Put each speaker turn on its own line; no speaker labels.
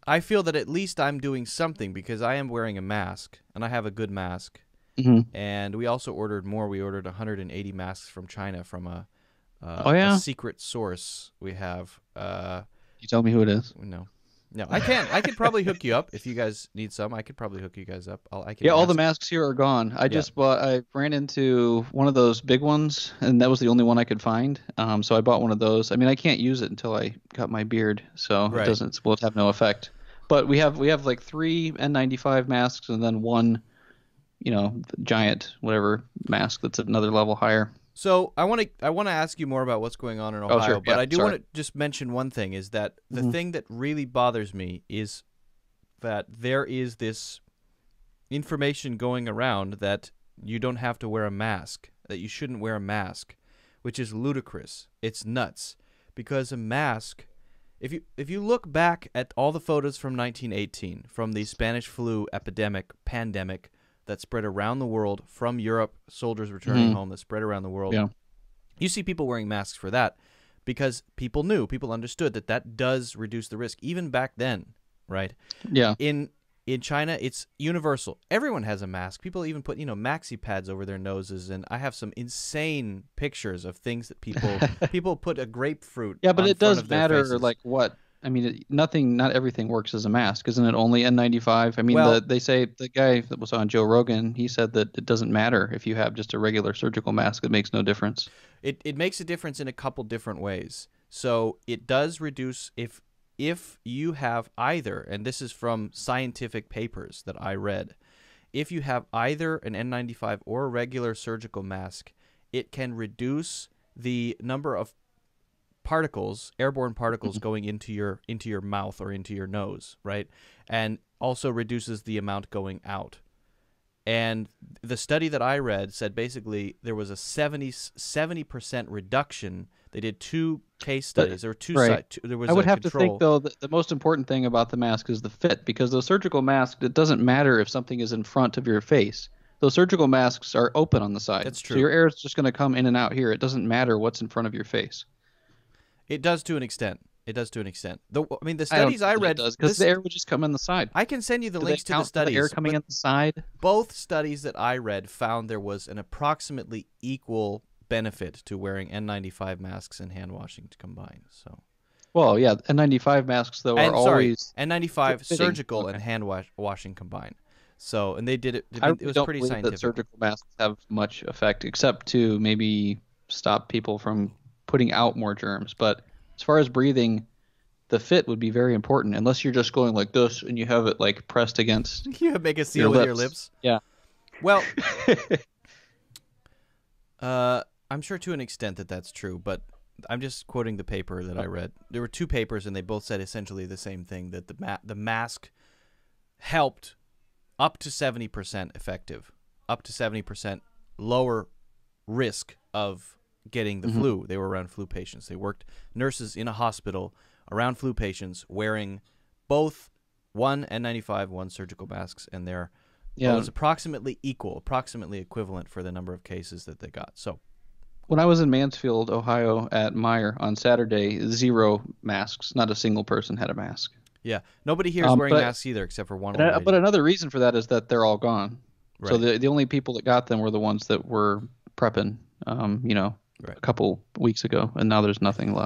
I feel that at least I'm doing something because I am wearing a mask, and I have a good mask.
Hmm.
And we also ordered more. We ordered 180 masks from China from
Oh
a
yeah,
secret source we have.
you tell me who it is.
No, no, I can. I could probably hook you up if you guys need some. I could probably hook you guys up. I can
Yeah, all the
ask.
masks here are gone.
Yeah.
I ran into one of those big ones, and that was the only one I could find. So I bought one of those. I mean, I can't use it until I cut my beard, so
Right.
will have no effect. But we have like three N95 masks and then one, giant whatever mask that's at another level higher.
So I want to ask you more about what's going on in
Oh,
Ohio,
sure.
but
Yeah,
I do
sorry.
want to just mention one thing is that the
Hmm.
thing that really bothers me is that there is this information going around that you don't have to wear a mask, that you shouldn't wear a mask, which is ludicrous. It's nuts because a mask, if you look back at all the photos from 1918 from the Spanish flu pandemic that spread around the world from Europe, soldiers returning
Hmm.
home that spread around the world,
Yeah.
you see people wearing masks for that because people understood that that does reduce the risk even back then, right?
Yeah.
In China, it's universal. Everyone has a mask. People even put, maxi pads over their noses, and I have some insane pictures of things that people put a grapefruit
Yeah, but
on
it
front
does
of their
matter
faces.
like what. I mean, not everything works as a mask, isn't it? Only N95. I mean,
Well,
they say the guy that was on Joe Rogan, he said that it doesn't matter if you have just a regular surgical mask; it makes no difference.
it makes a difference in a couple different ways. So it does reduce if you have either, and this is from scientific papers that I read, if you have either an N95 or a regular surgical mask, it can reduce the number of airborne particles
Mhm.
going into your mouth or into your nose, right? And also reduces the amount going out. And the study that I read said basically there was a 70% reduction. They did two case
But
studies. There were
right,
there
I
was
would
a
have to think
control.
though that the most important thing about the mask is the fit, because the surgical mask, it doesn't matter if something is in front of your face. Those surgical masks are open on the side,
That's
so
true.
your air is just going to come in and out here. It doesn't matter what's in front of your face.
It does to an extent. It does to an extent. I mean, the
I don't
studies
know
I
that it
read,
does, because the air would just come in the side.
I can send you the
Do they
links to the
account for the air
studies,
coming
but
in the side?
both studies that I read found there was an approximately equal benefit to wearing N95 masks and hand washing combined. So,
Well, yeah, N95 masks though are
and sorry,
always
N95
fitting.
surgical and
Okay.
washing combined. So, and they did it. I
I
mean, it
really
was
don't
pretty
believe that
scientific.
surgical masks have much effect, except to maybe stop people from putting out more germs. But as far as breathing, the fit would be very important, unless you're just going like this and you have it like pressed against
You make a
your
seal with your
lips.
lips.
Yeah.
Well, I'm sure to an extent that that's true, but I'm just quoting the paper that I read. There were two papers, and they both said essentially the same thing: that the mask helped up to 70% effective, up to 70% lower risk of getting the
Hmm.
flu. They were around flu patients. They worked nurses in a hospital around flu patients wearing both one N95, one surgical masks, and their well, it
Yeah.
was approximately equal, approximately equivalent for the number of cases that they got. So,
When I was in Mansfield, Ohio at Meyer on Saturday, zero masks. Not a single person had a mask.
yeah, nobody here is
Um,
wearing
but
masks either, except for one old
but
lady.
another reason for that is that they're all gone. So
Right,
the only people that got them were the ones that were prepping,
right.
a couple weeks ago, and now there's nothing left.